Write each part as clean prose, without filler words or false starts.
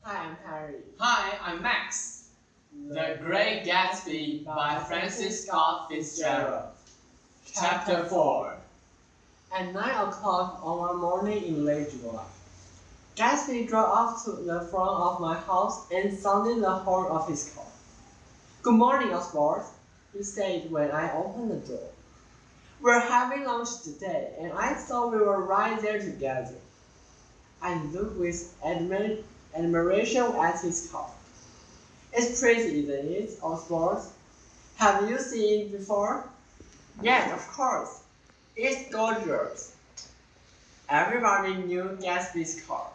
Hi, I'm Harry. Hi, I'm Max. The Great Gatsby by Francis Scott Fitzgerald. Chapter 4. At 9 o'clock on one morning in late July, Gatsby drove up to the front of my house and sounded the horn of his car. "Good morning, Oswald," he said when I opened the door. "We're having lunch today, and I thought we were right there together." I looked with admiration at his car. "It's pretty, isn't it, Oswald? Have you seen it before?" "Yes, of course. It's gorgeous." Everybody knew Gatsby's car.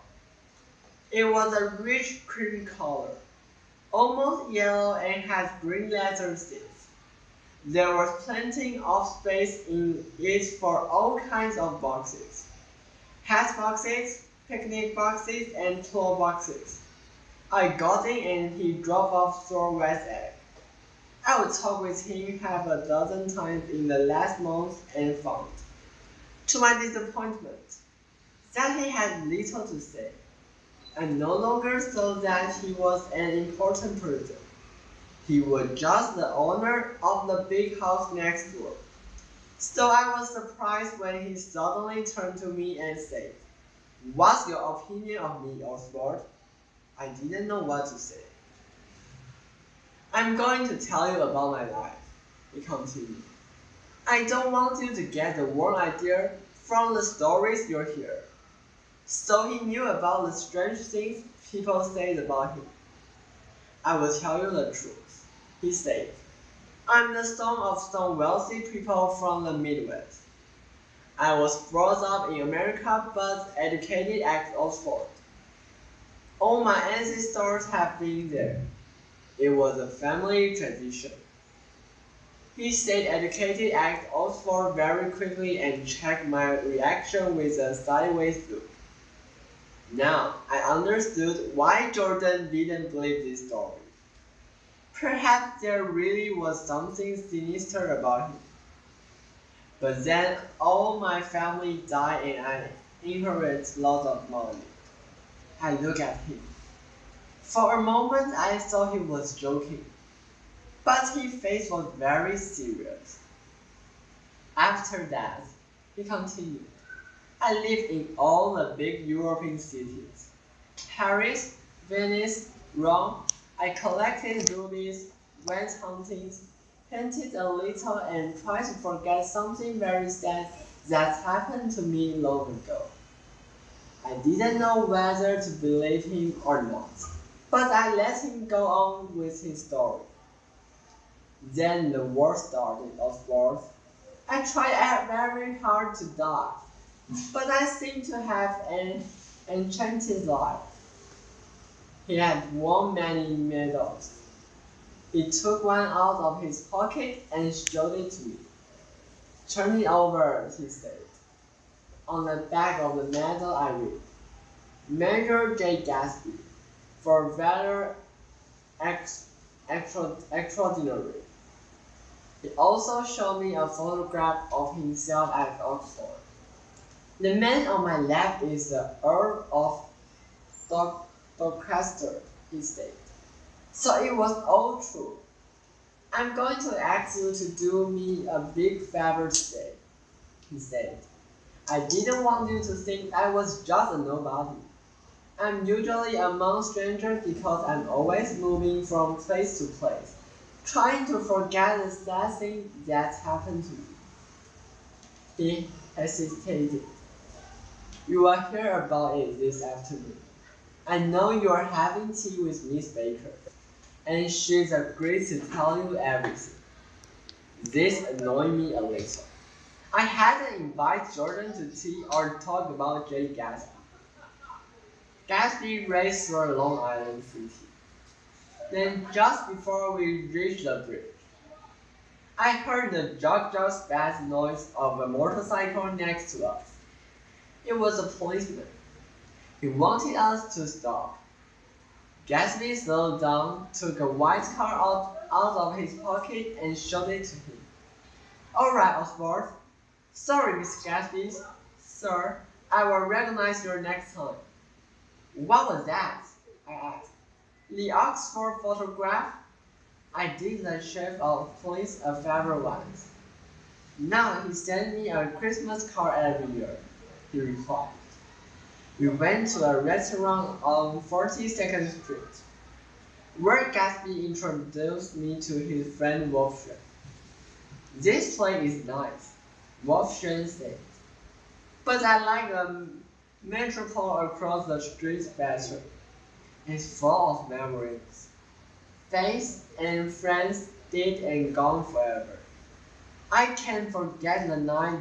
It was a rich cream color, almost yellow, and had green leather seats. There was plenty of space in it for all kinds of boxes. Hat boxes, picnic boxes, and tool boxes. I got in and he dropped off through West Egg. I would talk with him half a dozen times in the last month and found, to my disappointment, that he had little to say. I no longer thought that he was an important person. He was just the owner of the big house next door. So I was surprised when he suddenly turned to me and said, "What's your opinion of me, Oswald?" I didn't know what to say. "I'm going to tell you about my life," he continued. "I don't want you to get the wrong idea from the stories you hear." So he knew about the strange things people said about him. "I will tell you the truth," he said. "I'm the son of some wealthy people from the Midwest. I was brought up in America but educated at Oxford. All my ancestors have been there. It was a family tradition." He said educated at Oxford very quickly and checked my reaction with a sideways look. Now I understood why Jordan didn't believe this story. Perhaps there really was something sinister about him. But then all my family died and I inherited lots of money. I looked at him. For a moment I thought he was joking, but his face was very serious. "After that," he continued, "I lived in all the big European cities. Paris, Venice, Rome. I collected rubies, went hunting, painted a little, and tried to forget something very sad that happened to me long ago." I didn't know whether to believe him or not, but I let him go on with his story. "Then the war started, of course. I tried very hard to die, but I seemed to have an enchanted life." He had won many medals. He took one out of his pocket and showed it to me. "Turn it over," he said. On the back of the medal I read, "Major J. Gatsby, for valor extraordinary." He also showed me a photograph of himself at Oxford. "The man on my left is the Earl of Dorchester," he said. So it was all true. "I'm going to ask you to do me a big favor today," he said. "I didn't want you to think I was just a nobody. I'm usually among strangers because I'm always moving from place to place, trying to forget the sad thing that happened to me." He hesitated. "You will hear about it this afternoon. I know you are having tea with Miss Baker, and she's agreed to tell you everything." This annoyed me a little. I hadn't invited Jordan to tea or talk about J. Gatsby. Gatsby raced through Long Island City. Then, just before we reached the bridge, I heard the jog-jog bad noise of a motorcycle next to us. It was a policeman. He wanted us to stop. Gatsby slowed down, took a white card out of his pocket, and showed it to him. "All right, Oswald. Sorry, Miss Gatsby. Sir, I will recognize you next time." "What was that?" I asked. The Oxford photograph? I did the chef of police a favor once. Now he sends me a Christmas card every year, he replied. We went to a restaurant on 42nd Street, where Gatsby introduced me to his friend Wolfgang. This place is nice, Wolfgang said, but I like the metropole across the street better. It's full of memories. Faith and friends dead and gone forever. I can't forget the night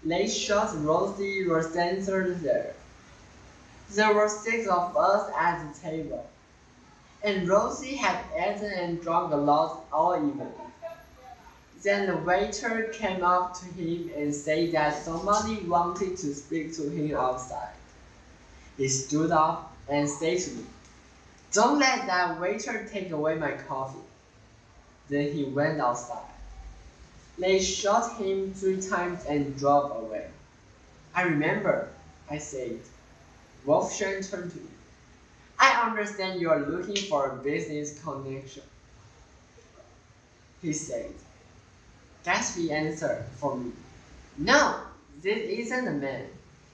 they shot Rosie were censored there. There were 6 of us at the table, and Rosie had eaten and drunk a lot all evening. Then the waiter came up to him and said that somebody wanted to speak to him outside. He stood up and said to me, "Don't let that waiter take away my coffee." Then he went outside. They shot him 3 times and drove away. I remember, I said. Wolfgang turned to me. I understand you are looking for a business connection, he said. Gatsby answered for me. No, this isn't a man.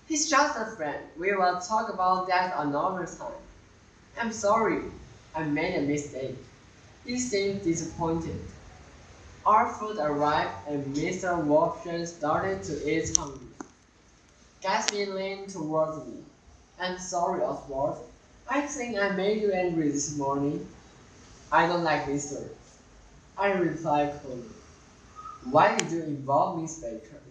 He's just a friend. We will talk about that another time. I'm sorry, I made a mistake. He seemed disappointed. Our food arrived and Mr. Wolfgang started to eat hungry. Gatsby leaned towards me. I'm sorry, Oswald. I think I made you angry this morning. I don't like visitors, I replied coolly. Why did you involve Miss Baker?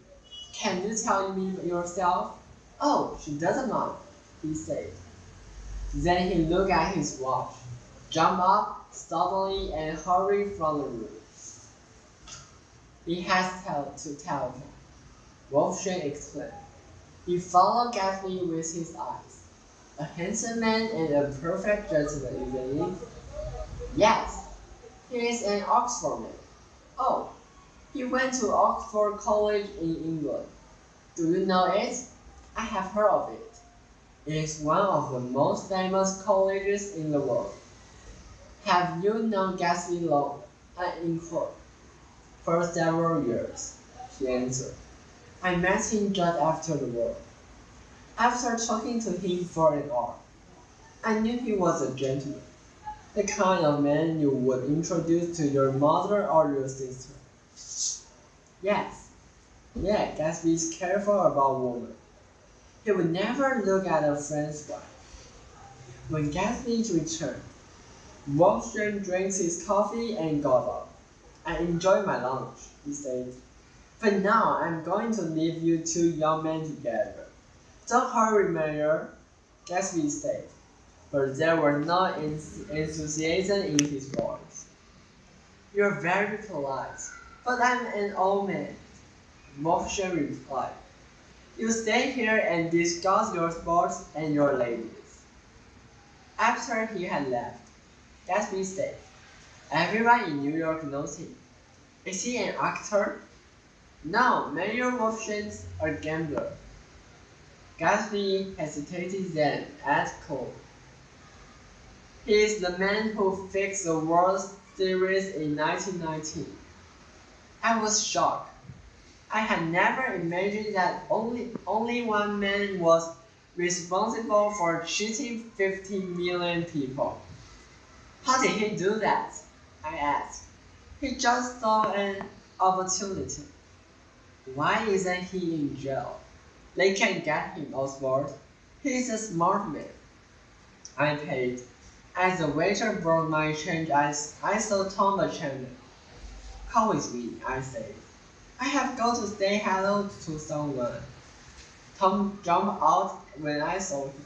Can you tell me yourself? Oh, she doesn't mind, he said. Then he looked at his watch, jumped up suddenly and hurried from the room. He has to tell her, Wolfgang explained. He followed Gatsby with his eyes. A handsome man and a perfect gentleman, isn't he? Yes, he is an Oxford man. Oh, he went to Oxford College in England. Do you know it? I have heard of it. It is one of the most famous colleges in the world. Have you known Gatsby long? I inquired. For several years, she answered. I met him just after the war. After talking to him for an hour, I knew he was a gentleman, the kind of man you would introduce to your mother or your sister. Yes, Gatsby is careful about women. He would never look at a friend's wife. When Gatsby returned, Wolfgang drank his coffee and got up. I enjoyed my lunch, he said. But now I'm going to leave you 2 young men together. Don't hurry, Mayor, Gatsby said, but there was no enthusiasm in his voice. You're very polite, but I'm an old man, Wolfgang replied. You stay here and discuss your sports and your ladies. After he had left, Gatsby said, everyone in New York knows him. Is he an actor? No, Mayor Wolfgang's a gambler. Gatsby hesitated then asked coldly. He is the man who fixed the World Series in 1919. I was shocked. I had never imagined that only one man was responsible for cheating 50 million people. How did he do that? I asked. He just saw an opportunity. Why isn't he in jail? They can get him, Oswald. He's a smart man. I paid. As the waiter brought my change, I saw Tom the Chandler. Come with me, I said. I have got to say hello to someone. Tom jumped out when I saw him.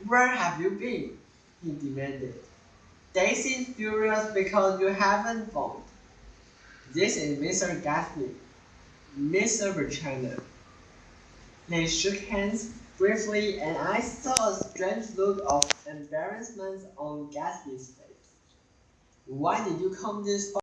Where have you been? He demanded. They seem furious because you haven't phoned. This is Mr. Gatsby, Mr. Chandler. They shook hands briefly and I saw a strange look of embarrassment on Gatsby's face. Why did you come this far?